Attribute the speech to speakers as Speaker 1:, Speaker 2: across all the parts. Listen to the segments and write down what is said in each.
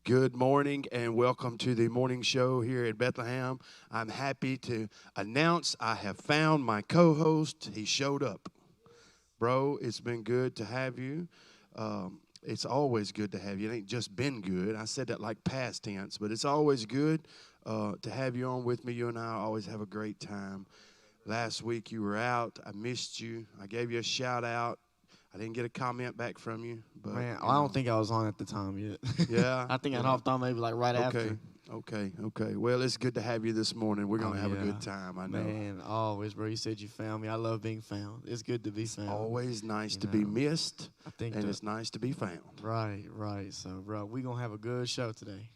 Speaker 1: Good morning and welcome to the morning show here at Bethlehem. I'm happy to announce I have found my co-host. He showed up. Bro, it's been good to have you. It's always good to have you. It ain't just been good. I said that like past tense, but it's always good to have you on with me. You and I always have a great time. Last week you were out. I missed you. I gave you a shout out. I didn't get a comment back from you. But,
Speaker 2: Man, I don't think I was on at the time yet.
Speaker 1: Yeah.
Speaker 2: I think I hopped on maybe like right after.
Speaker 1: Okay. Well, it's good to have you this morning. We're going to have a good time, I know.
Speaker 2: Man, always, bro. You said you found me. I love being found. It's good to be found.
Speaker 1: Always nice to be missed,
Speaker 2: and
Speaker 1: it's nice to be found.
Speaker 2: Right. So, bro, we're going to have a good show today.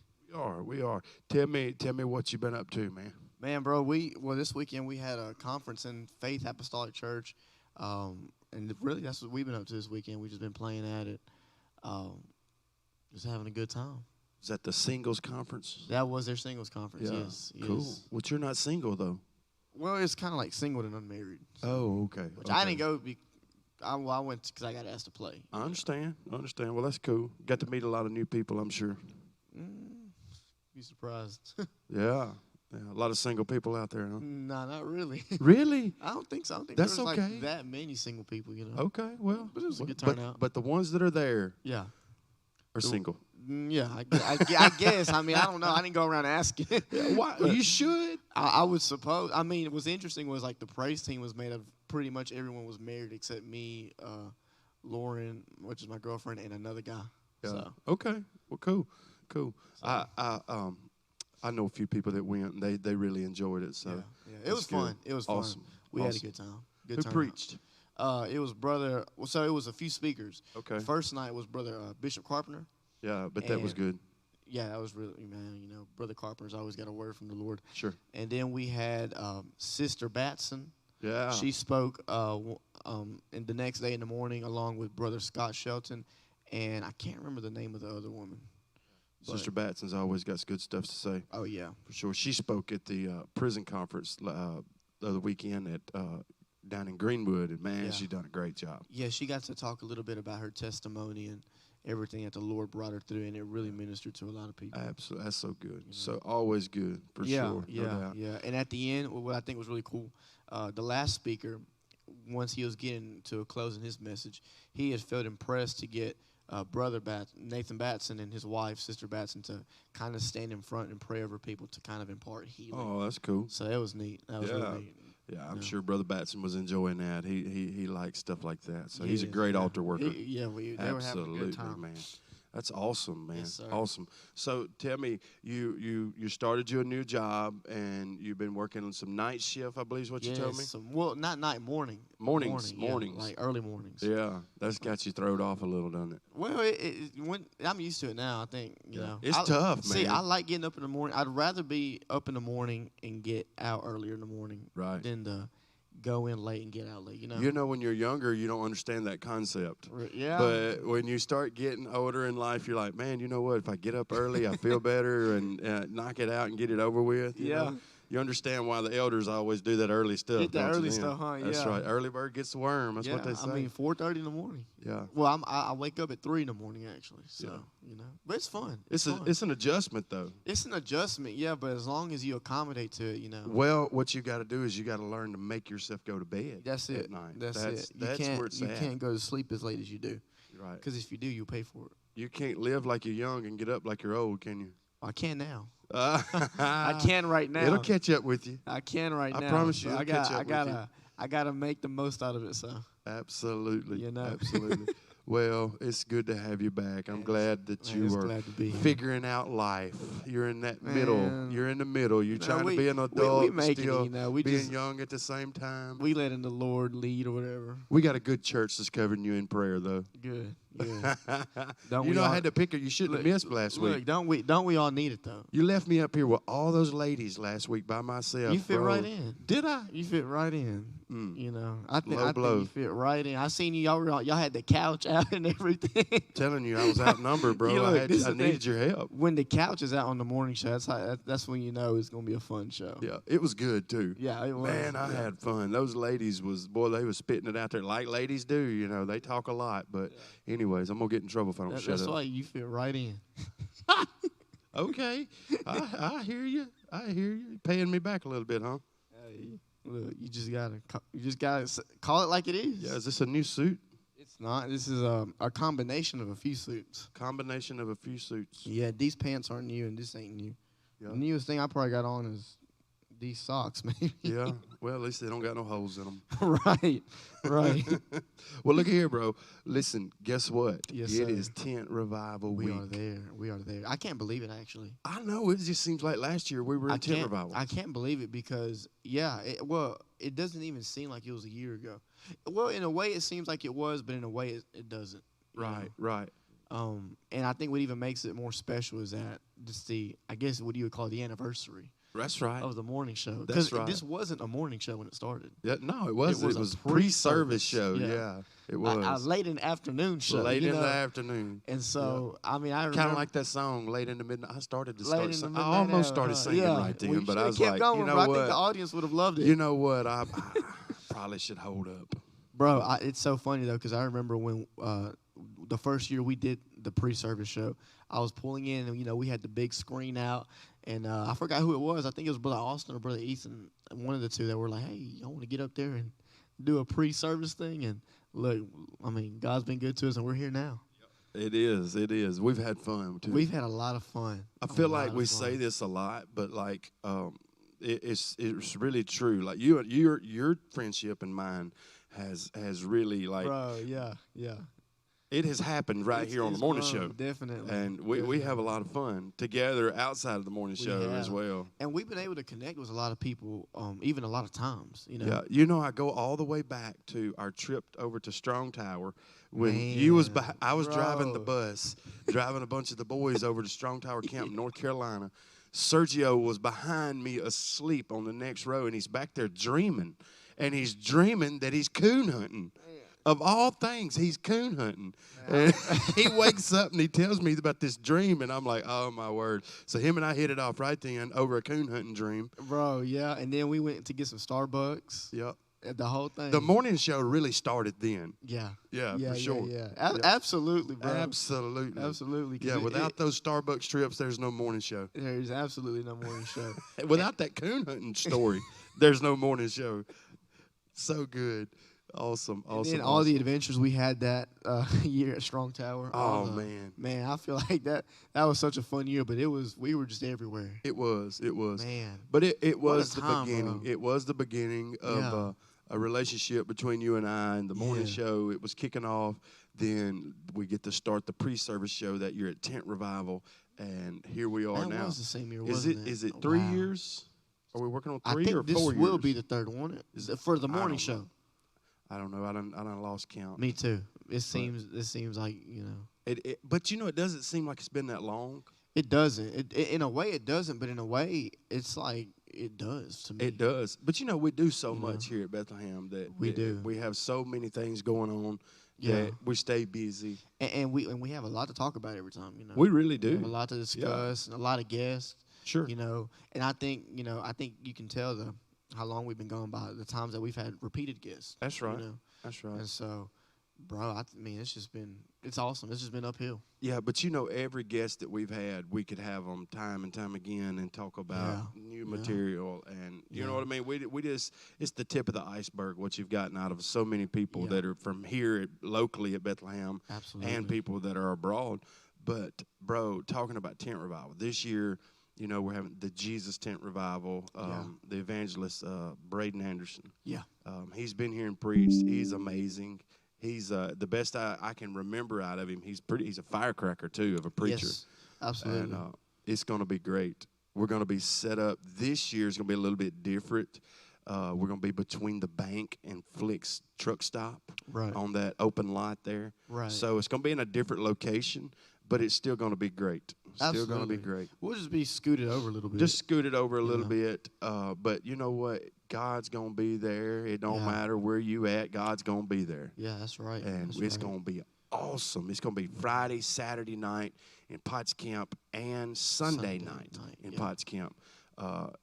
Speaker 1: We are. Tell me what you've been up to, man.
Speaker 2: Man, bro, this weekend we had a conference in Faith Apostolic Church. And really, that's what we've been up to this weekend. We've just been playing at it, just having a good time.
Speaker 1: Is that the singles conference?
Speaker 2: That was their singles conference,
Speaker 1: yeah.
Speaker 2: Yes.
Speaker 1: Cool. Well, you're not single, though.
Speaker 2: Well, it's kind of like single and unmarried. So,
Speaker 1: oh, okay.
Speaker 2: Which I didn't go. I went because I got asked to play.
Speaker 1: I understand. Well, that's cool. Got to meet a lot of new people, I'm sure.
Speaker 2: Be surprised.
Speaker 1: Yeah, a lot of single people out there, huh?
Speaker 2: Nah, not really.
Speaker 1: Really?
Speaker 2: I don't think so. I don't think
Speaker 1: that's
Speaker 2: there's
Speaker 1: okay.
Speaker 2: like that many single people, you know.
Speaker 1: Okay, well.
Speaker 2: But it was a good turnout.
Speaker 1: But the ones that are there
Speaker 2: are
Speaker 1: single.
Speaker 2: Yeah, I guess. I mean, I don't know. I didn't go around asking.
Speaker 1: Why? You should.
Speaker 2: I would suppose. I mean, what's interesting was like the praise team was made of pretty much everyone was married except me, Lauren, which is my girlfriend, and another guy.
Speaker 1: Yeah.
Speaker 2: So.
Speaker 1: Okay. Well, cool.
Speaker 2: So.
Speaker 1: I know a few people that went, and they really enjoyed it. So
Speaker 2: yeah. It was fun. It was
Speaker 1: awesome.
Speaker 2: fun. We had a good time.
Speaker 1: Who preached?
Speaker 2: It was brother. So it was a few speakers.
Speaker 1: Okay.
Speaker 2: First night was brother Bishop Carpenter.
Speaker 1: Yeah, but that was good.
Speaker 2: Yeah, that was really, man, you know, Brother Carpenter's always got a word from the Lord.
Speaker 1: Sure.
Speaker 2: And then we had Sister Batson.
Speaker 1: Yeah.
Speaker 2: She spoke and the next day in the morning along with Brother Scott Shelton, and I can't remember the name of the other woman.
Speaker 1: Sister Batson's always got good stuff to say.
Speaker 2: Oh, yeah.
Speaker 1: For sure. She spoke at the prison conference the other weekend at down in Greenwood, and, man, she done a great job.
Speaker 2: Yeah, she got to talk a little bit about her testimony and everything that the Lord brought her through, and it really ministered to a lot of people.
Speaker 1: Absolutely. That's so good. You know? So always good, for sure.
Speaker 2: Yeah. And at the end, what I think was really cool, the last speaker, once he was getting to a close in his message, he had felt impressed to get Brother Nathan Batson and his wife, Sister Batson, to kind of stand in front and pray over people to kind of impart healing.
Speaker 1: Oh, that's cool.
Speaker 2: So that was neat. That was really neat.
Speaker 1: Yeah, I'm sure Brother Batson was enjoying that. He likes stuff like that. So he's a great altar worker.
Speaker 2: They were having a good time.
Speaker 1: Man. That's awesome, man.
Speaker 2: Yes, sir.
Speaker 1: Awesome. So tell me, you started your new job, and you've been working on some night shift, I believe is what you told me?
Speaker 2: Well, not night, morning.
Speaker 1: Mornings.
Speaker 2: Yeah, like early mornings.
Speaker 1: Yeah, that's got you thrown off a little, doesn't it?
Speaker 2: Well, I'm used to it now, I think. You know,
Speaker 1: it's tough, man.
Speaker 2: See, I like getting up in the morning. I'd rather be up in the morning and get out earlier in the morning than to go in late and get out late, you know?
Speaker 1: You know, when you're younger, you don't understand that concept.
Speaker 2: Yeah.
Speaker 1: But when you start getting older in life, you're like, man, you know what? If I get up early, I feel better and knock it out and get it over with. You know? You understand why the elders always do that early stuff.
Speaker 2: Get that early stuff, huh?
Speaker 1: That's right. Early bird gets the worm. That's what they say.
Speaker 2: I mean, 4:30 in the morning.
Speaker 1: Yeah.
Speaker 2: Well, I wake up at 3 in the morning, actually. So, you know. But it's fun.
Speaker 1: It's an adjustment, though.
Speaker 2: It's an adjustment, yeah, but as long as you accommodate to it, you know.
Speaker 1: Well, what you got to do is you got to learn to make yourself go to bed.
Speaker 2: That's it.
Speaker 1: At night.
Speaker 2: That's it.
Speaker 1: That's where it's at.
Speaker 2: You can't go to sleep as late as you do.
Speaker 1: Right.
Speaker 2: Because if you do, you'll pay for it.
Speaker 1: You can't live like you're young and get up like you're old, can you?
Speaker 2: I can now. I can right now.
Speaker 1: It'll catch up with you.
Speaker 2: I can right now.
Speaker 1: I promise you,
Speaker 2: so
Speaker 1: it'll catch up with you.
Speaker 2: I gotta make the most out of it. So
Speaker 1: absolutely,
Speaker 2: you know,
Speaker 1: absolutely. Well, it's good to have you back. I'm glad that you are figuring out life. You're in that middle. You're in the middle. You're trying to be an adult, still being young at the same time.
Speaker 2: We letting the Lord lead or whatever.
Speaker 1: We got a good church that's covering you in prayer, though.
Speaker 2: Good.
Speaker 1: I had to pick her. You shouldn't have missed last week.
Speaker 2: Don't we all need it, though?
Speaker 1: You left me up here with all those ladies last week by myself.
Speaker 2: You fit right in.
Speaker 1: Did I?
Speaker 2: You fit right in. You know, I think you fit right in. I seen you. Y'all had the couch out and everything.
Speaker 1: Telling you, I was outnumbered, bro. I needed your help.
Speaker 2: When the couch is out on the morning show, that's when you know it's gonna be a fun show.
Speaker 1: Yeah, it was good too.
Speaker 2: Yeah, it was.
Speaker 1: Man, I had fun. Those ladies they was spitting it out there like ladies do. You know, they talk a lot, but anyways, I'm gonna get in trouble if I don't shut up.
Speaker 2: That's why you fit right in.
Speaker 1: Okay. I hear you. I hear you. Paying me back a little bit, huh?
Speaker 2: Hey, look, you just gotta call it like it is.
Speaker 1: Yeah. Is this a new suit?
Speaker 2: It's not. This is a combination of a few suits.
Speaker 1: Combination of a few suits.
Speaker 2: Yeah, these pants aren't new, and this ain't new.
Speaker 1: Yeah.
Speaker 2: The newest thing I probably got on is these socks, maybe.
Speaker 1: Yeah. Well, at least they don't got no holes in them.
Speaker 2: Right.
Speaker 1: Well, look here, bro. Listen, guess what?
Speaker 2: Yes,
Speaker 1: it
Speaker 2: sir.
Speaker 1: is tent revival week.
Speaker 2: We are there. I can't believe it, actually.
Speaker 1: I know. It just seems like last year we were in tent revival.
Speaker 2: I can't believe it because, it doesn't even seem like it was a year ago. Well, in a way, it seems like it was, but in a way, it doesn't.
Speaker 1: Right.
Speaker 2: And I think what even makes it more special is that just I guess what you would call the anniversary.
Speaker 1: That's right.
Speaker 2: Of the morning show.
Speaker 1: That's right.
Speaker 2: This wasn't a morning show when it started.
Speaker 1: Yeah, no, it wasn't. It was a pre-service show. Yeah, it was.
Speaker 2: A late in the afternoon show.
Speaker 1: Late in the afternoon.
Speaker 2: And so, I mean, I remember.
Speaker 1: Kind of like that song, Late in the Midnight. I started to start singing. I
Speaker 2: Midnight
Speaker 1: almost
Speaker 2: hour,
Speaker 1: started singing right then, but I was
Speaker 2: kept
Speaker 1: like,
Speaker 2: going,
Speaker 1: you know
Speaker 2: bro.
Speaker 1: what?
Speaker 2: I think the audience would have loved it.
Speaker 1: You know what? I probably should hold up.
Speaker 2: Bro, it's so funny, though, because I remember when the first year we did the pre-service show, I was pulling in, and, we had the big screen out. And I forgot who it was. I think it was Brother Austin or Brother Ethan, one of the two that were like, hey, I want to get up there and do a pre-service thing. And look, I mean, God's been good to us, and we're here now.
Speaker 1: It is. We've had fun, too.
Speaker 2: We've had a lot of fun.
Speaker 1: I feel like we say this a lot, but, like, it's really true. Like, your friendship and mine has really, like...
Speaker 2: Bro, yeah.
Speaker 1: It has happened right here on the morning show.
Speaker 2: Definitely.
Speaker 1: And we have a lot of fun together outside of the morning show as well.
Speaker 2: And we've been able to connect with a lot of people, even a lot of times,
Speaker 1: Yeah, I go all the way back to our trip over to Strong Tower when you was I was driving the bus, driving a bunch of the boys over to Strong Tower Camp, North Carolina. Sergio was behind me asleep on the next row, and he's back there dreaming. And he's dreaming that he's coon hunting. Of all things, he's coon hunting. And he wakes up and he tells me about this dream, and I'm like, oh, my word. So him and I hit it off right then over a coon hunting dream.
Speaker 2: Bro, yeah. And then we went to get some Starbucks.
Speaker 1: Yep.
Speaker 2: The whole thing.
Speaker 1: The morning show really started then.
Speaker 2: Yeah.
Speaker 1: Yeah, for sure.
Speaker 2: Yeah. Absolutely, bro.
Speaker 1: Absolutely. Yeah, without those Starbucks trips, there's no morning show.
Speaker 2: There's absolutely no morning show.
Speaker 1: Without that coon hunting story, there's no morning show. So good. Awesome.
Speaker 2: And all the adventures we had that year at Strong Tower.
Speaker 1: Oh, man.
Speaker 2: Man, I feel like that was such a fun year, but we were just everywhere.
Speaker 1: It was.
Speaker 2: Man.
Speaker 1: But it was the
Speaker 2: time,
Speaker 1: beginning.
Speaker 2: bro.
Speaker 1: It was the beginning of a relationship between you and I and the morning show. It was kicking off. Then we get to start the pre-service show that year at Tent Revival, and here we are now.
Speaker 2: That was the same year, wasn't it?
Speaker 1: Is it 3 years? Are we working on 3 or 4 years?
Speaker 2: I think this will be the third one. Is it for the morning show?
Speaker 1: I don't know. I done lost count.
Speaker 2: Me too. It seems like,
Speaker 1: But it doesn't seem like it's been that long.
Speaker 2: It doesn't. In a way, it doesn't. But in a way, it's like it does to me.
Speaker 1: It does. But we do so much here at Bethlehem that
Speaker 2: we do.
Speaker 1: We have so many things going on that we stay busy.
Speaker 2: And we have a lot to talk about every time.
Speaker 1: We really do.
Speaker 2: We have a lot to discuss and a lot of guests.
Speaker 1: Sure.
Speaker 2: And I think you can tell how long we've been going by the times that we've had repeated guests.
Speaker 1: That's right. That's right.
Speaker 2: And so, bro, it's awesome. It's just been uphill.
Speaker 1: Yeah, but every guest that we've had, we could have them time and time again and talk about new material, and you know what I mean. We just it's the tip of the iceberg what you've gotten out of so many people that are from here locally at Bethlehem, and people that are abroad. But bro, talking about tent revival this year. We're having the Jesus Tent Revival. The evangelist, Braden Anderson. Yeah. He's been here and preached. He's amazing. He's the best I can remember out of him. He's a firecracker, too, of a preacher.
Speaker 2: Yes, absolutely.
Speaker 1: And it's going to be great. We're going to be set up. This year is going to be a little bit different. We're going to be between the bank and Flick's truck stop on that open lot there. Right. So it's going to be in a different location. But it's still going to be great. Still going to be great.
Speaker 2: We'll just be scooted over a little bit.
Speaker 1: Just scoot it over a little bit. But you know what? God's going to be there. It don't matter where you at. God's going to be there.
Speaker 2: Yeah, that's right.
Speaker 1: And it's going to be awesome. It's going to be Friday, Saturday night in Potts Camp and Sunday night in Potts Camp.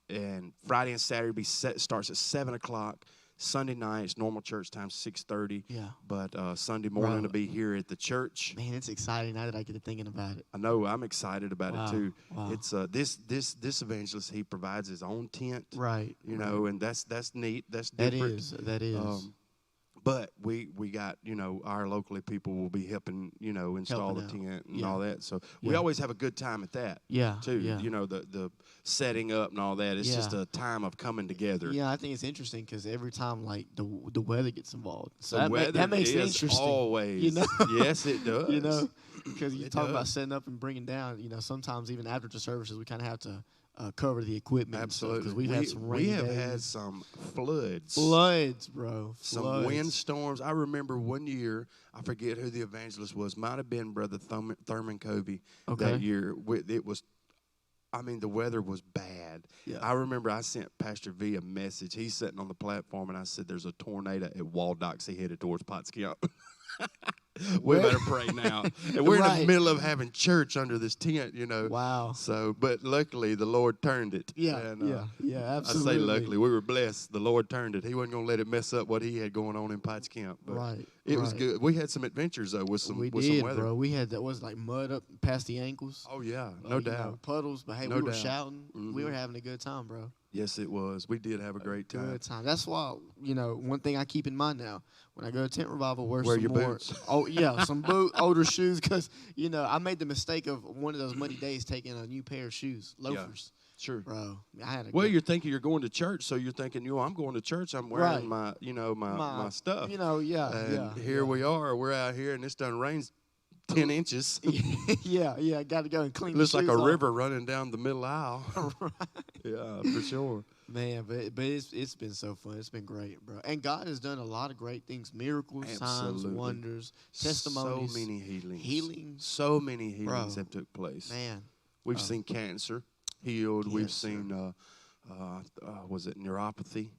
Speaker 1: And Friday and Saturday starts at 7 o'clock. Sunday nights, normal church time 6:30.
Speaker 2: Yeah.
Speaker 1: But Sunday morning to be here at the church.
Speaker 2: Man, it's exciting now that I get to thinking about it.
Speaker 1: I know, I'm excited about it too.
Speaker 2: Wow.
Speaker 1: It's this evangelist, he provides his own tent.
Speaker 2: Right.
Speaker 1: You know, and that's neat. That's different.
Speaker 2: That is.
Speaker 1: But we got, our locally people will be helping, install the tent and all that. So we always have a good time at that.
Speaker 2: Yeah.
Speaker 1: Too.
Speaker 2: Yeah.
Speaker 1: The setting up and all that. It's just a time of coming together.
Speaker 2: Yeah, I think it's interesting because every time like the weather gets involved, so
Speaker 1: that
Speaker 2: makes it
Speaker 1: is
Speaker 2: interesting.
Speaker 1: Always. Yes, it does.
Speaker 2: Because you talk about setting up and bringing down. Sometimes even after the services, we kind of have to cover the equipment.
Speaker 1: Absolutely.
Speaker 2: Because we've had some rainy days.
Speaker 1: Had some floods.
Speaker 2: Floods, bro.
Speaker 1: Some windstorms. I remember one year, I forget who the evangelist was. Might have been Brother Thurman Covey. That year. It was, the weather was bad.
Speaker 2: Yeah.
Speaker 1: I remember I sent Pastor V a message. He's sitting on the platform, and I said, there's a tornado at Waldock. He headed towards Potts Camp. We better pray now. And we're in the middle of having church under this tent,
Speaker 2: Wow.
Speaker 1: So, but luckily, the Lord turned it.
Speaker 2: Yeah,
Speaker 1: and,
Speaker 2: absolutely.
Speaker 1: I say luckily. We were blessed. The Lord turned it. He wasn't going to let it mess up what he had going on in Potts Camp. But it was good. We had some adventures, though, with some weather.
Speaker 2: Bro. We had like mud up past the ankles.
Speaker 1: Oh, yeah. No doubt.
Speaker 2: Puddles. But, hey, we were shouting. Mm-hmm. We were having a good time, bro.
Speaker 1: Yes, it was. We did have a great time.
Speaker 2: Good time. That's why, one thing I keep in mind now, when I go to tent revival, wear
Speaker 1: your
Speaker 2: some more.
Speaker 1: Boots.
Speaker 2: Oh, yeah, some older shoes, because, I made the mistake of one of those muddy days taking a new pair of shoes, loafers.
Speaker 1: Yeah. Sure.
Speaker 2: Bro,
Speaker 1: you're thinking you're going to church, so you're thinking, I'm going to church. I'm wearing my, my stuff. Here we are. We're out here, and it's done rains 10 inches.
Speaker 2: yeah. Got to go and clean.
Speaker 1: Looks like a
Speaker 2: off.
Speaker 1: river running down the middle aisle.
Speaker 2: Right.
Speaker 1: Yeah, for sure.
Speaker 2: Man, but it's been so fun. It's been great, bro. And God has done a lot of great things: miracles, signs, wonders, testimonies.
Speaker 1: So many healings.
Speaker 2: Healings.
Speaker 1: So many healings have took place.
Speaker 2: Man,
Speaker 1: we've seen cancer healed.
Speaker 2: Yes,
Speaker 1: we've seen was it neuropathy?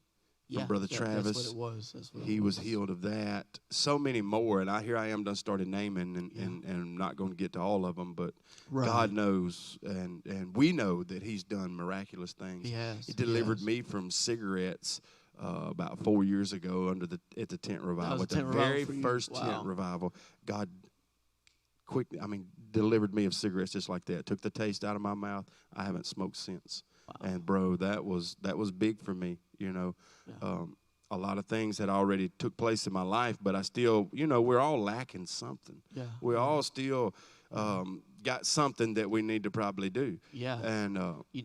Speaker 2: Yeah,
Speaker 1: Brother Travis.
Speaker 2: That's what it was.
Speaker 1: He was healed of that. So many more, and here I am done started naming, and I'm not going to get to all of them, but God knows, and we know that He's done miraculous things.
Speaker 2: He has.
Speaker 1: He delivered me from cigarettes about 4 years ago at the tent revival. At the very first tent revival, God quickly, delivered me of cigarettes just like that. Took the taste out of my mouth. I haven't smoked since. Wow. And bro, that was big for me. A lot of things had already took place in my life, but I still, we're all lacking something. Yeah. We all still got something that we need to probably do. Yeah. And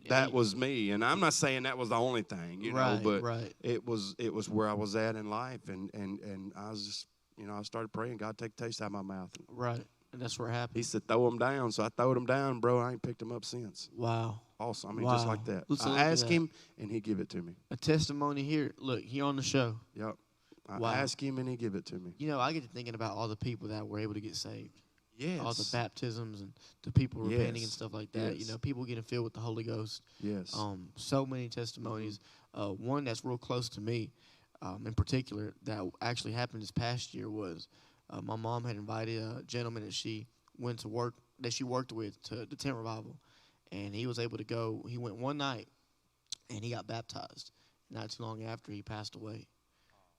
Speaker 1: that was me. And I'm not saying that was the only thing, but it was where I was at in life, and I was just, I started praying, God, take the taste out of my mouth.
Speaker 2: Right. And that's where it happened.
Speaker 1: He said, throw them down. So I throwed them down, bro. I ain't picked them up since.
Speaker 2: Wow.
Speaker 1: Awesome. Just like that. I asked Him, and He give it to me.
Speaker 2: A testimony here. Look, here on the show.
Speaker 1: Yep. I asked Him, and He give it to me.
Speaker 2: I get to thinking about all the people that were able to get saved.
Speaker 1: Yes.
Speaker 2: All the baptisms and the people repenting and stuff like that. Yes. People getting filled with the Holy Ghost.
Speaker 1: Yes.
Speaker 2: So many testimonies. One that's real close to me, in particular, that actually happened this past year was my mom had invited a gentleman that she worked with to the tent revival, and he was able to go. He went one night, and he got baptized. Not too long after, he passed away.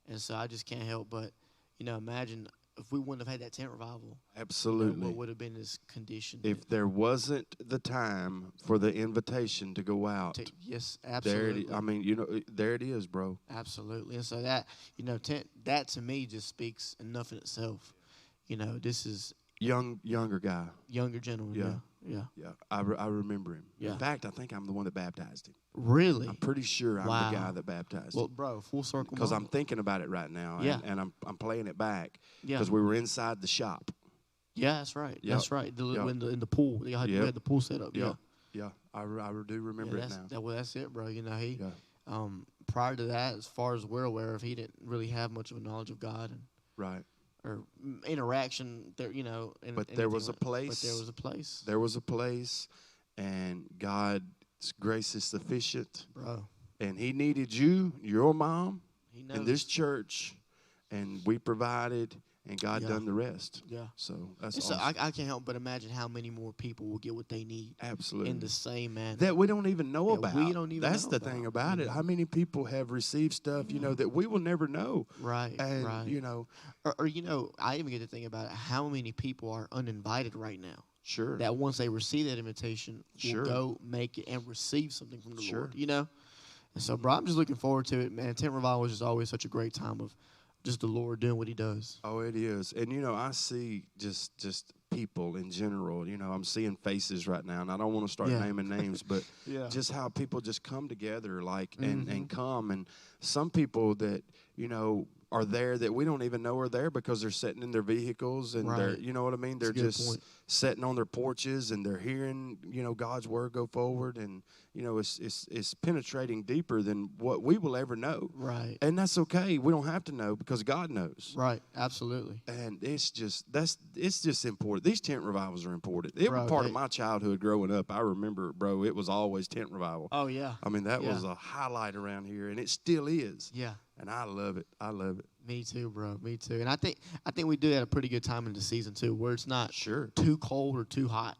Speaker 2: And so I just can't help but, imagine if we wouldn't have had that tent revival.
Speaker 1: Absolutely.
Speaker 2: What would have been his condition?
Speaker 1: If there wasn't the time for the invitation to go out.
Speaker 2: Yes, absolutely.
Speaker 1: There it is, bro.
Speaker 2: Absolutely. And so that, that to me just speaks enough in itself. This is
Speaker 1: younger guy.
Speaker 2: Younger gentleman. Yeah.
Speaker 1: I remember him.
Speaker 2: Yeah.
Speaker 1: In fact, I think I'm the one that baptized him.
Speaker 2: Really?
Speaker 1: I'm pretty sure I'm the guy that baptized him.
Speaker 2: Well, bro, full circle.
Speaker 1: Because I'm thinking about it right now, and I'm playing it back.
Speaker 2: Yeah.
Speaker 1: Because we were inside the shop.
Speaker 2: Yeah, that's right.
Speaker 1: Yep.
Speaker 2: That's right. In the pool, we had the pool set up. Yeah.
Speaker 1: Yeah, I do remember it now.
Speaker 2: That's it, bro. He. Prior to that, as far as we're aware of, he didn't really have much of a knowledge of God.
Speaker 1: Right.
Speaker 2: Or interaction there,
Speaker 1: But there was a place.
Speaker 2: But there was a place.
Speaker 1: There was a place, and God's grace is sufficient.
Speaker 2: Bro.
Speaker 1: And He needed you, your mom, in this church, and we provided, and God done the rest.
Speaker 2: Yeah.
Speaker 1: So that's
Speaker 2: And so
Speaker 1: awesome.
Speaker 2: I can't help but imagine how many more people will get what they need.
Speaker 1: Absolutely.
Speaker 2: In the same manner.
Speaker 1: That we don't even know about.
Speaker 2: We don't even
Speaker 1: That's
Speaker 2: know
Speaker 1: the
Speaker 2: about,
Speaker 1: thing about
Speaker 2: you
Speaker 1: it.
Speaker 2: know.
Speaker 1: How many people have received stuff, that we will never know.
Speaker 2: Right,
Speaker 1: And,
Speaker 2: right. Or I even get to think about it, how many people are uninvited right now.
Speaker 1: Sure.
Speaker 2: That once they receive that invitation,
Speaker 1: Sure.
Speaker 2: will go make it and receive something from the
Speaker 1: Sure.
Speaker 2: Lord, And so, bro, I'm just looking forward to it, man. Tent Revival is just always such a great time of just the Lord doing what he does.
Speaker 1: Oh, it is. And, I see just people in general. I'm seeing faces right now, and I don't want to start naming names, but just how people just come together, and come. And some people that, are there that we don't even know are there because they're sitting in their vehicles and they're, you know what I mean? They're just sitting on their porches and they're hearing, God's word go forward. And, it's penetrating deeper than what we will ever know.
Speaker 2: Right.
Speaker 1: And that's okay. We don't have to know because God knows.
Speaker 2: Right. Absolutely.
Speaker 1: And it's just important. These tent revivals are important. It was part of my childhood growing up. I remember, bro, it was always tent revival.
Speaker 2: Oh, yeah.
Speaker 1: I mean, that was a highlight around here, and it still is.
Speaker 2: Yeah.
Speaker 1: And I love it. I love it.
Speaker 2: Me too, bro. Me too. And I think we do at a pretty good time in the season too, where it's not too cold or too hot.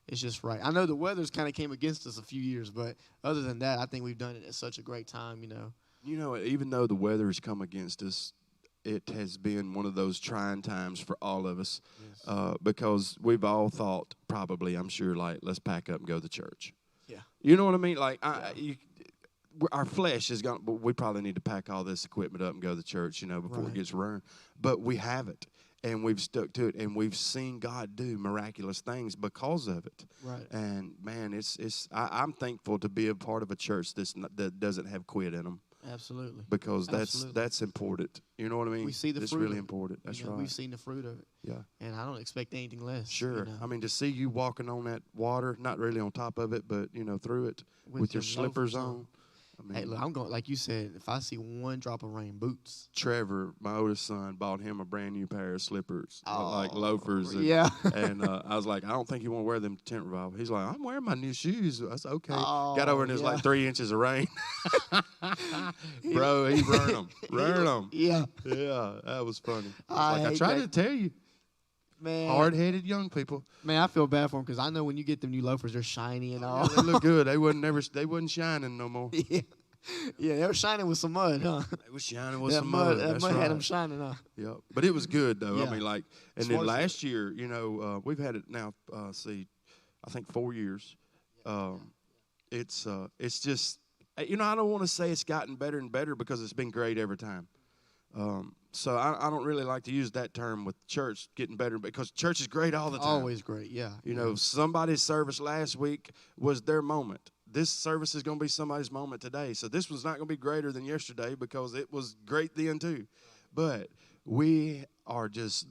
Speaker 2: It's just right. I know the weather's kind of came against us a few years, but other than that, I think we've done it at such a great time.
Speaker 1: Even though the weather has come against us, it has been one of those trying times for all of us, because we've all thought probably, I'm sure, like, let's pack up and go to church.
Speaker 2: Yeah.
Speaker 1: You know what I mean? Like, our flesh is going, but we probably need to pack all this equipment up and go to church, before it gets ruined. But we haven't, and we've stuck to it, and we've seen God do miraculous things because of it.
Speaker 2: Right.
Speaker 1: And man, I'm thankful to be a part of a church that doesn't have quit in them.
Speaker 2: Absolutely.
Speaker 1: Because that's important. You know what I mean?
Speaker 2: We see the
Speaker 1: it's
Speaker 2: fruit.
Speaker 1: Really important. That's right.
Speaker 2: We've seen the fruit of it.
Speaker 1: Yeah. And
Speaker 2: I don't expect anything less.
Speaker 1: Sure. I mean, to see you walking on that water, not really on top of it, but through it with your slippers on. I mean,
Speaker 2: hey, look, I'm going, like you said, if I see one drop of rain, boots.
Speaker 1: Trevor, my oldest son, bought him a brand new pair of slippers, like loafers. And, and I was like, I don't think you want to wear them to tent revival. He's like, I'm wearing my new shoes. I said, okay. Got over and there's like 3 inches of rain. Bro, he burned them. Burned them.
Speaker 2: Yeah.
Speaker 1: Yeah, that was funny. I tried to tell you.
Speaker 2: Man.
Speaker 1: Hard-headed young people.
Speaker 2: Man, I feel bad for them because I know when you get them new loafers, they're shiny and all.
Speaker 1: Yeah, they look good. They wasn't shining no more.
Speaker 2: Yeah, they were shining with some mud, huh?
Speaker 1: They were shining with some mud.
Speaker 2: That mud had them shining, huh?
Speaker 1: Yeah, but it was good though.
Speaker 2: Yeah.
Speaker 1: I mean, and then last year, we've had it now. I think 4 years. It's just, I don't want to say it's gotten better and better because it's been great every time. So I don't really like to use that term with church getting better because church is great all the time.
Speaker 2: Always great, yeah.
Speaker 1: Somebody's service last week was their moment. This service is going to be somebody's moment today. So this was not going to be greater than yesterday because it was great then too. But we are just,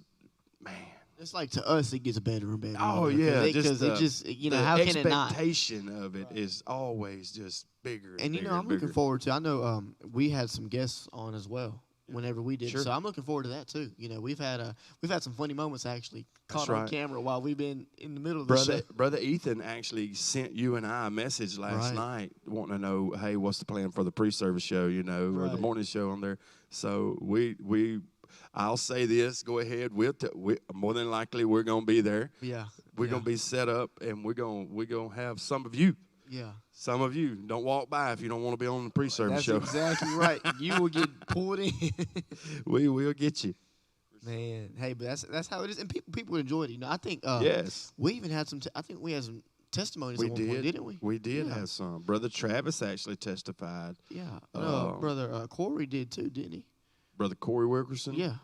Speaker 1: man.
Speaker 2: It's like to us it gets better and better.
Speaker 1: Oh yeah,
Speaker 2: because it just how can it not?
Speaker 1: The expectation of it is always just bigger. And bigger
Speaker 2: I'm looking forward to. I know we had some guests on as well. Whenever we did, so I'm looking forward to that too. We've had some funny moments actually caught on camera while we've been in the middle of the show.
Speaker 1: Brother Ethan actually sent you and I a message last night wanting to know, hey, what's the plan for the pre-service show, or the morning show on there. So I'll say this, go ahead. We more than likely we're gonna be there.
Speaker 2: Yeah,
Speaker 1: we're gonna be set up, and we're gonna have some of you.
Speaker 2: Yeah.
Speaker 1: Some of you don't walk by if you don't want to be on the pre-service show.
Speaker 2: That's exactly right. You will get pulled in.
Speaker 1: We will get you.
Speaker 2: Man, hey, but that's how it is, and people enjoyed it. I think.
Speaker 1: Yes.
Speaker 2: We even had some. I think we had some testimonies at one point, didn't we?
Speaker 1: We did have some. Brother Travis actually testified.
Speaker 2: Yeah. Brother Corey did too, didn't he?
Speaker 1: Brother Corey Wilkerson.
Speaker 2: Yeah.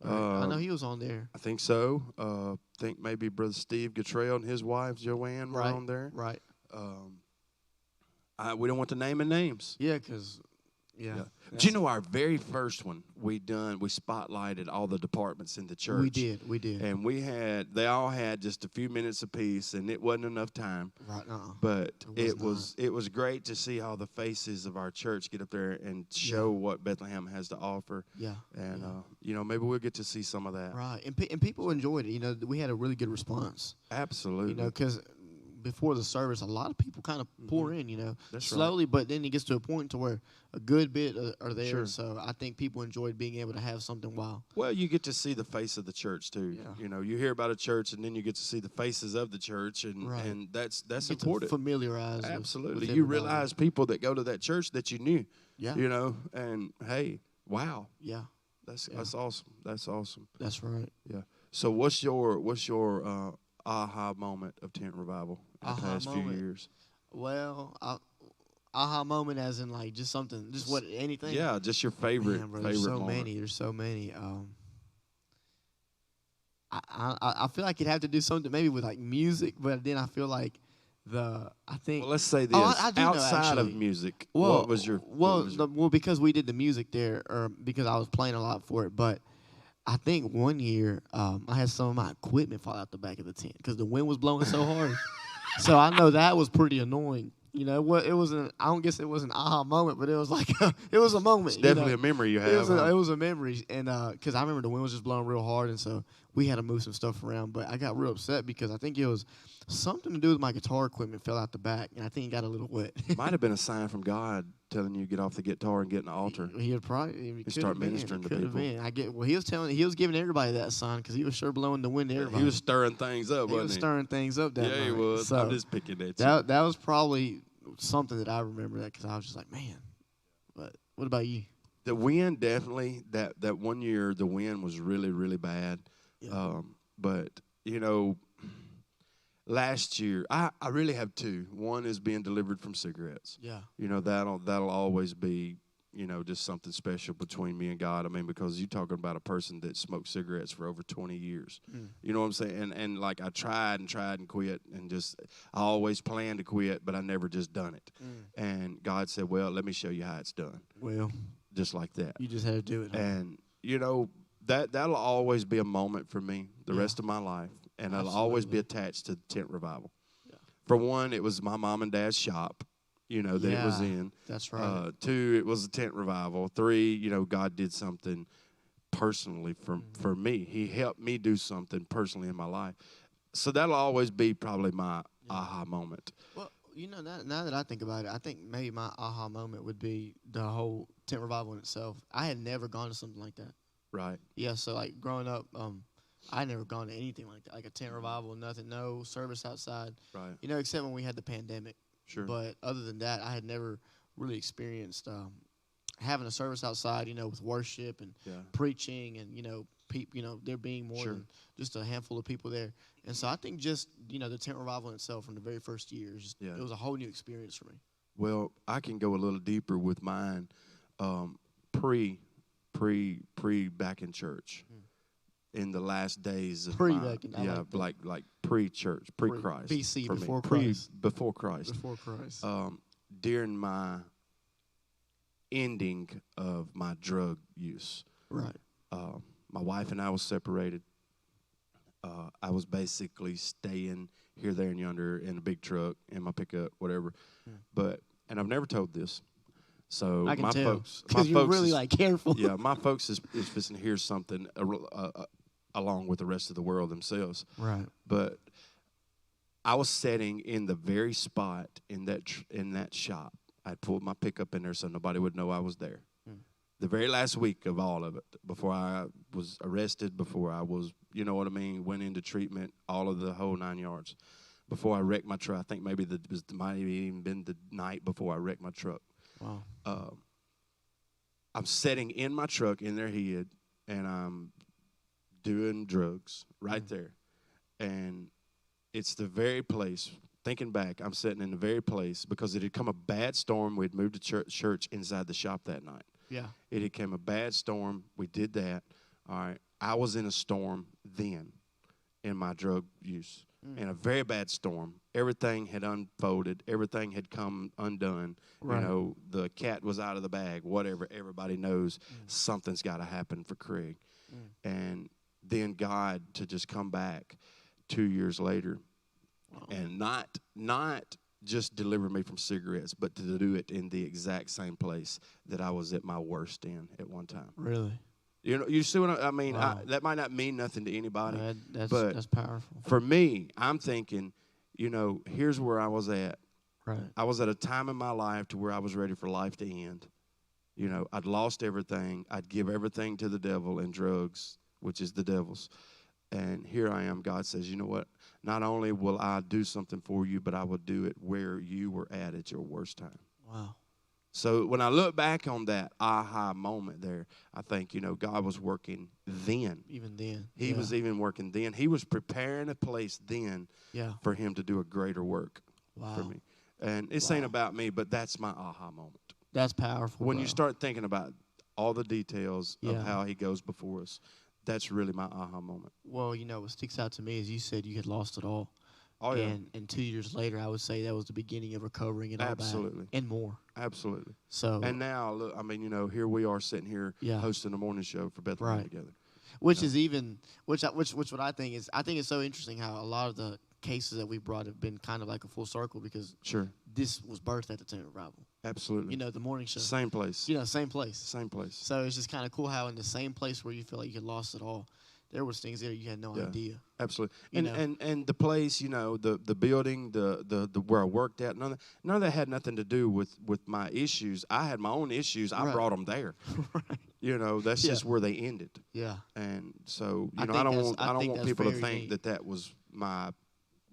Speaker 2: I know he was on there.
Speaker 1: I think so. I think maybe Brother Steve Gatrell and his wife Joanne were on there.
Speaker 2: Right.
Speaker 1: We don't want to name names.
Speaker 2: Yeah, because,
Speaker 1: Do you know our very first one we spotlighted all the departments in the church.
Speaker 2: We did.
Speaker 1: And they all had just a few minutes apiece, and it wasn't enough time.
Speaker 2: Right,
Speaker 1: But it was great to see all the faces of our church get up there and show what Bethlehem has to offer.
Speaker 2: Yeah.
Speaker 1: And, maybe we'll get to see some of that.
Speaker 2: Right, and people enjoyed it. We had a really good response.
Speaker 1: Absolutely.
Speaker 2: Because before the service, a lot of people kind of pour in,
Speaker 1: That's
Speaker 2: slowly, but then it gets to a point to where a good bit are there.
Speaker 1: Sure.
Speaker 2: So I think people enjoyed being able to have something while.
Speaker 1: Well, you get to see the face of the church too.
Speaker 2: Yeah.
Speaker 1: You hear about a church, and then you get to see the faces of the church, and
Speaker 2: Right.
Speaker 1: and that's
Speaker 2: Get
Speaker 1: important.
Speaker 2: to familiarize.
Speaker 1: Absolutely,
Speaker 2: with
Speaker 1: you
Speaker 2: everybody.
Speaker 1: realize people that go to that church that you knew.
Speaker 2: Yeah.
Speaker 1: And hey, wow,
Speaker 2: Yeah.
Speaker 1: that's awesome. That's awesome.
Speaker 2: That's right.
Speaker 1: Yeah. So what's your aha moment of tent revival in the
Speaker 2: Aha
Speaker 1: past few
Speaker 2: moment.
Speaker 1: years?
Speaker 2: Well, aha moment as in like just something, just what anything.
Speaker 1: Yeah, just your favorite
Speaker 2: Man, bro,
Speaker 1: favorite
Speaker 2: there's so
Speaker 1: moment.
Speaker 2: many. There's so many. I feel like it'd have to do something maybe with like music, but then I feel like I think.
Speaker 1: Well, let's say this.
Speaker 2: I do know,
Speaker 1: Outside of
Speaker 2: actually.
Speaker 1: music,
Speaker 2: Well,
Speaker 1: what was your
Speaker 2: because we did the music there, or because I was playing a lot for it. But I think one year I had some of my equipment fall out the back of the tent because the wind was blowing so hard. So I know that was pretty annoying. What it was I don't guess it was an aha moment, but it was like it was a moment.
Speaker 1: It's definitely a memory you have.
Speaker 2: It was a memory, and because I remember the wind was just blowing real hard, and so we had to move some stuff around. But I got real upset because I think it was something to do with my guitar equipment fell out the back, and I think it got a little wet.
Speaker 1: Might have been a sign from God telling you to get off the guitar and get in the altar.
Speaker 2: He had probably
Speaker 1: start ministering to people.
Speaker 2: He was giving everybody that sign because he was sure blowing the wind to everybody.
Speaker 1: He was stirring things up,
Speaker 2: He was
Speaker 1: wasn't he?
Speaker 2: stirring things up that night.
Speaker 1: Yeah, he was.
Speaker 2: So
Speaker 1: I'm just picking at you.
Speaker 2: that was probably something that I remember that because I was just like, man. But what about you?
Speaker 1: The wind definitely. That 1 year, the wind was really, really bad.
Speaker 2: Yeah.
Speaker 1: But last year, I really have two. One is being delivered from cigarettes.
Speaker 2: Yeah.
Speaker 1: That'll always be, just something special between me and God. I mean, because you're talking about a person that smoked cigarettes for over 20 years. You know what I'm saying? And like I tried and quit, and I always planned to quit, but I never just done it. And God said, well, let me show you how it's done.
Speaker 2: Well,
Speaker 1: just like that.
Speaker 2: you just had to do it. Huh?
Speaker 1: And, that'll always be a moment for me the rest of my life. And I'll always be attached to tent revival. Yeah. For one, it was my mom and dad's shop, that it was in.
Speaker 2: That's right.
Speaker 1: Two, it was a tent revival. Three, God did something personally for me. He helped me do something personally in my life. So that'll always be probably my aha moment.
Speaker 2: Well, now that I think about it, I think maybe my aha moment would be the whole tent revival in itself. I had never gone to something like that.
Speaker 1: Right.
Speaker 2: Yeah, so like growing up, I never gone to anything like that, like a tent revival, nothing, no service outside.
Speaker 1: Right.
Speaker 2: Except when we had the pandemic.
Speaker 1: Sure.
Speaker 2: But other than that, I had never really experienced having a service outside, with worship and preaching and, there being more than just a handful of people there. And so I think just, the tent revival in itself from the very first year, it was a whole new experience for me.
Speaker 1: Well, I can go a little deeper with mine pre back in church. In the last days of like pre-church, pre-Christ,
Speaker 2: BC,
Speaker 1: for
Speaker 2: before
Speaker 1: me.
Speaker 2: Christ,
Speaker 1: before Christ,
Speaker 2: before Christ.
Speaker 1: During my ending of my drug use,
Speaker 2: right.
Speaker 1: My wife and I was separated. I was basically staying here, there, and yonder in a big truck, in my pickup, whatever. And I've never told this. So
Speaker 2: I can
Speaker 1: my
Speaker 2: tell,
Speaker 1: folks,
Speaker 2: because you're really careful.
Speaker 1: Yeah, my folks is fixing to hear something along with the rest of the world themselves.
Speaker 2: Right.
Speaker 1: But I was sitting in the very spot in that shop. I pulled my pickup in there so nobody would know I was there. The very last week of all of it, before I was arrested, before I was, went into treatment, all of the whole 9 yards. Before I wrecked my truck, I think maybe might have even been the night before I wrecked my truck.
Speaker 2: Wow.
Speaker 1: I'm sitting in my truck in their head, and I'm doing drugs right there. And it's the very place, thinking back, I'm sitting in the very place because it had come a bad storm. We had moved to church inside the shop that night.
Speaker 2: Yeah.
Speaker 1: It had come a bad storm. We did that. All right. I was in a storm then in my drug use. In a very bad storm. Everything had unfolded. Everything had come undone.
Speaker 2: Right.
Speaker 1: The cat was out of the bag. Whatever. Everybody knows something's got to happen for Craig. And then God to just come back 2 years later and not just deliver me from cigarettes, but to do it in the exact same place that I was at my worst in at one time.
Speaker 2: Really?
Speaker 1: You see what I mean?
Speaker 2: Wow.
Speaker 1: That might not mean nothing to anybody,
Speaker 2: That's
Speaker 1: but
Speaker 2: powerful.
Speaker 1: for me, I'm thinking, here's where I was at.
Speaker 2: Right.
Speaker 1: I was at a time in my life to where I was ready for life to end. I'd lost everything. I'd give everything to the devil and drugs, which is the devil's. And here I am. God says, you know what? Not only will I do something for you, but I will do it where you were at your worst time.
Speaker 2: Wow.
Speaker 1: So when I look back on that aha moment there, I think, God was working then.
Speaker 2: Even then.
Speaker 1: He was even working then. He was preparing a place then for him to do a greater work for me. And this ain't about me, but that's my aha moment.
Speaker 2: That's powerful.
Speaker 1: When you start thinking about all the details of how he goes before us, that's really my aha moment.
Speaker 2: Well, what sticks out to me is you said you had lost it all.
Speaker 1: Oh, yeah.
Speaker 2: And 2 years later, I would say that was the beginning of recovering and all
Speaker 1: Absolutely.
Speaker 2: that. And more.
Speaker 1: Absolutely.
Speaker 2: So.
Speaker 1: And now, look, here we are sitting here hosting a morning show for Bethlehem together.
Speaker 2: Which is even, which what I think is, it's so interesting how a lot of the cases that we brought have been kind of like a full circle because this was birthed at the tent revival.
Speaker 1: Absolutely.
Speaker 2: The morning show.
Speaker 1: Same place.
Speaker 2: Same place.
Speaker 1: Same place.
Speaker 2: So it's just kind of cool how in the same place where you feel like you had lost it all, there was things there you had no idea.
Speaker 1: Absolutely. And the place, the building, the where I worked at, none of that had nothing to do with my issues. I had my own issues. I brought them there. Right. That's just where they ended. Yeah. And so, I don't want people to think that was my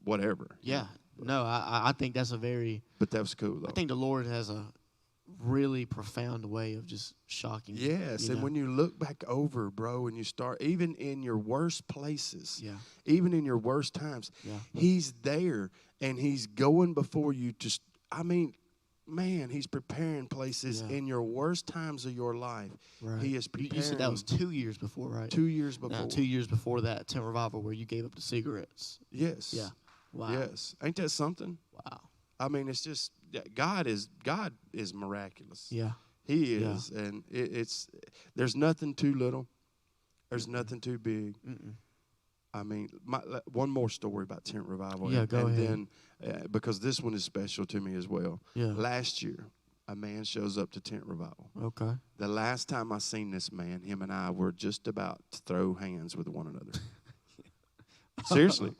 Speaker 1: whatever.
Speaker 2: Yeah. No, I think that's a very.
Speaker 1: But that was cool, though.
Speaker 2: I think the Lord has a really profound way of just shocking you.
Speaker 1: Yes, and when you look back over, bro, and you start, even in your worst places, even in your worst times, he's there, and he's going before you to, man, he's preparing places in your worst times of your life. Right. He is preparing.
Speaker 2: You said that was 2 years before, right?
Speaker 1: 2 years before.
Speaker 2: Now, 2 years before that tent revival where you gave up the cigarettes.
Speaker 1: Yes.
Speaker 2: Yeah. Wow.
Speaker 1: Yes. Ain't that something?
Speaker 2: Wow.
Speaker 1: It's just God is miraculous.
Speaker 2: Yeah.
Speaker 1: He is, and there's nothing too little. There's nothing too big. One more story about tent revival.
Speaker 2: Yeah, go ahead.
Speaker 1: And then, because this one is special to me as well. Yeah. Last year, a man shows up to tent revival.
Speaker 2: Okay.
Speaker 1: The last time I seen this man, him and I were just about to throw hands with one another. Seriously.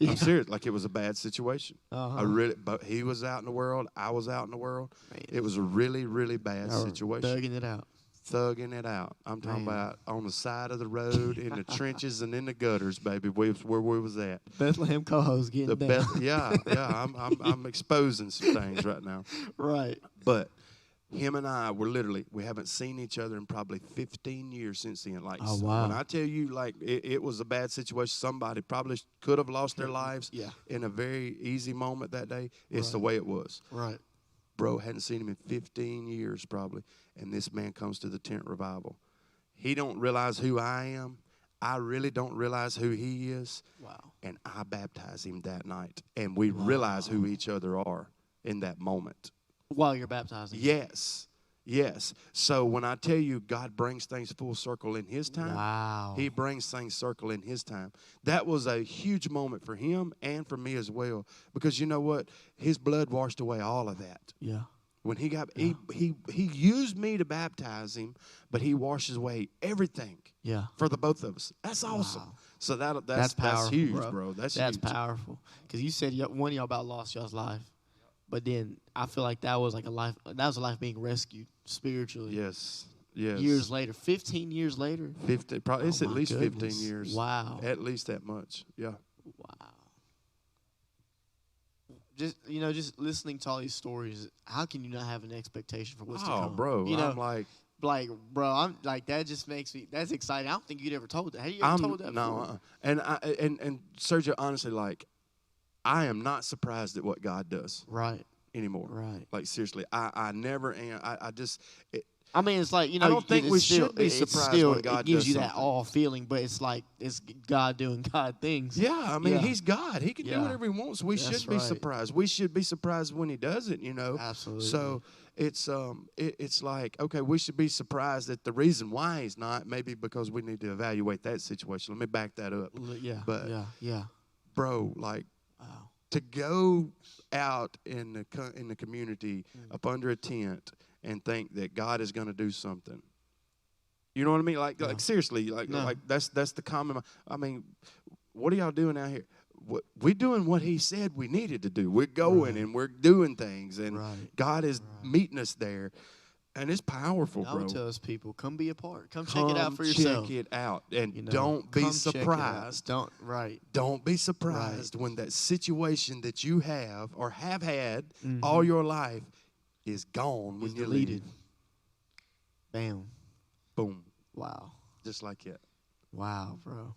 Speaker 1: I'm serious. Like, it was a bad situation. But he was out in the world. I was out in the world. Man. It was a really, really bad situation. Thugging it out. I'm talking about on the side of the road, in the trenches, and in the gutters, baby. Where we was at.
Speaker 2: Bethlehem co-host getting down.
Speaker 1: I'm exposing some things right now.
Speaker 2: Right.
Speaker 1: But him and I were literally, we haven't seen each other in probably 15 years since then. Like, when I tell you, like, it was a bad situation, somebody probably could have lost their lives in a very easy moment that day. It's the way it was.
Speaker 2: Right.
Speaker 1: Bro, hadn't seen him in 15 years probably, and this man comes to the tent revival. He don't realize who I am. I really don't realize who he is.
Speaker 2: Wow.
Speaker 1: And I baptize him that night, and we realize who each other are in that moment.
Speaker 2: While you're baptizing.
Speaker 1: Yes. Yes. So when I tell you God brings things full circle in his time, he brings things circle in his time. That was a huge moment for him and for me as well. Because you know what? His blood washed away all of that.
Speaker 2: Yeah.
Speaker 1: When he got he used me to baptize him, but he washes away everything.
Speaker 2: Yeah.
Speaker 1: For the both of us. That's awesome.
Speaker 2: Wow.
Speaker 1: So that's powerful, that's huge, bro.
Speaker 2: That's
Speaker 1: huge.
Speaker 2: Powerful. Because you said one of y'all about lost y'all's life. But then I feel like that was a life being rescued spiritually.
Speaker 1: Yes. Yes.
Speaker 2: Years later, 15 years later.
Speaker 1: 15. Probably it's at least 15 years.
Speaker 2: Wow.
Speaker 1: At least that much. Yeah.
Speaker 2: Wow. Just listening to all these stories, how can you not have an expectation for what's to come?
Speaker 1: Oh, bro, I'm
Speaker 2: like, that just makes me. That's exciting. I don't think you'd ever told that. Have you ever told that?
Speaker 1: No. And Sergio, honestly, like, I am not surprised at what God does.
Speaker 2: Right.
Speaker 1: Anymore.
Speaker 2: Right.
Speaker 1: Like, seriously, I never am. I just.
Speaker 2: It's like,
Speaker 1: I don't think we should be surprised when God
Speaker 2: it gives
Speaker 1: does
Speaker 2: you
Speaker 1: something.
Speaker 2: that awe feeling, but it's like it's God doing God things.
Speaker 1: Yeah, He's God. He can do whatever He wants. We should be surprised. We should be surprised when He does it.
Speaker 2: Absolutely.
Speaker 1: So it's like, okay, we should be surprised at the reason why He's not. Maybe because we need to evaluate that situation. Let me back that up.
Speaker 2: Yeah.
Speaker 1: But
Speaker 2: yeah.
Speaker 1: Bro, like. Wow. To go out in the community up under a tent and think that God is going to do something. You know what I mean? Like seriously, like that's the common. What are y'all doing out here? we're doing what he said we needed to do. We're going and we're doing things, and God is meeting us there. And it's powerful, bro.
Speaker 2: I would tell us people, come be a part. Come check it out for yourself.
Speaker 1: Check it out. And don't be surprised. Don't be surprised when that situation that you have or have had all your life is gone when you leave.
Speaker 2: Bam.
Speaker 1: Boom.
Speaker 2: Wow.
Speaker 1: Just like that.
Speaker 2: Wow, bro.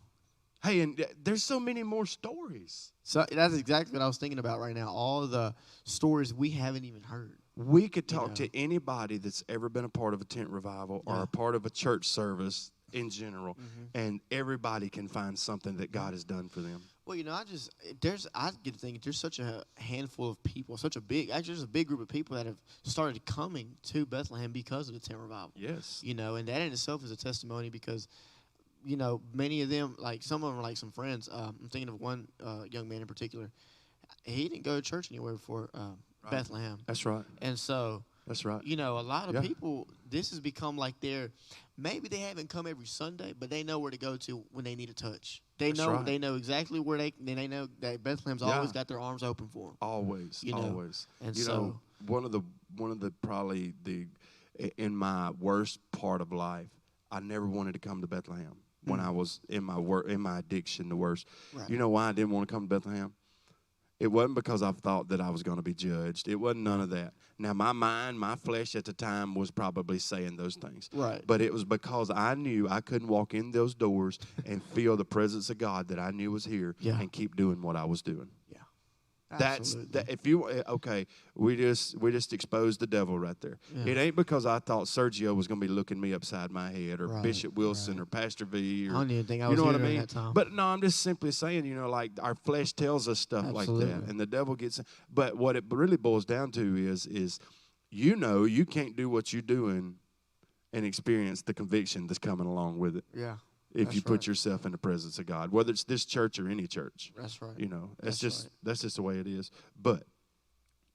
Speaker 1: Hey, and there's so many more stories.
Speaker 2: So that's exactly what I was thinking about right now. All the stories we haven't even heard.
Speaker 1: We could talk to anybody that's ever been a part of a tent revival or a part of a church service in general, and everybody can find something that God has done for them.
Speaker 2: Well, you know, I get to thinking there's such a handful of people, there's a big group of people that have started coming to Bethlehem because of the tent revival.
Speaker 1: Yes.
Speaker 2: You know, and that in itself is a testimony because, you know, many of them, like some of them are like some friends. I'm thinking of one young man in particular. He didn't go to church anywhere before Bethlehem.
Speaker 1: That's right.
Speaker 2: And so,
Speaker 1: that's right.
Speaker 2: You know, a lot of people, this has become like maybe they haven't come every Sunday, but they know where to go to when they need a touch. They know exactly where they know that Bethlehem's always got their arms open for them.
Speaker 1: Always, always.
Speaker 2: And
Speaker 1: you know, one of the probably in my worst part of life, I never wanted to come to Bethlehem when I was in my addiction the worst. Right. You know why I didn't want to come to Bethlehem? It wasn't because I thought that I was going to be judged. It wasn't none of that. Now, my mind, my flesh at the time was probably saying those things. Right. But it was because I knew I couldn't walk in those doors and feel the presence of God that I knew was here and keep doing what I was doing. Yeah. We just exposed the devil right there. Yeah. It ain't because I thought Sergio was going to be looking me upside my head, or Bishop Wilson, or Pastor V, or
Speaker 2: I don't even think I was here during that time.
Speaker 1: But no, I'm just simply saying, you know, like our flesh tells us stuff like that, and the devil gets. But what it really boils down to is you know you can't do what you're doing and experience the conviction that's coming along with it. Yeah. If you put yourself in the presence of God, whether it's this church or any church.
Speaker 2: That's right.
Speaker 1: You know, that's just the way it is. But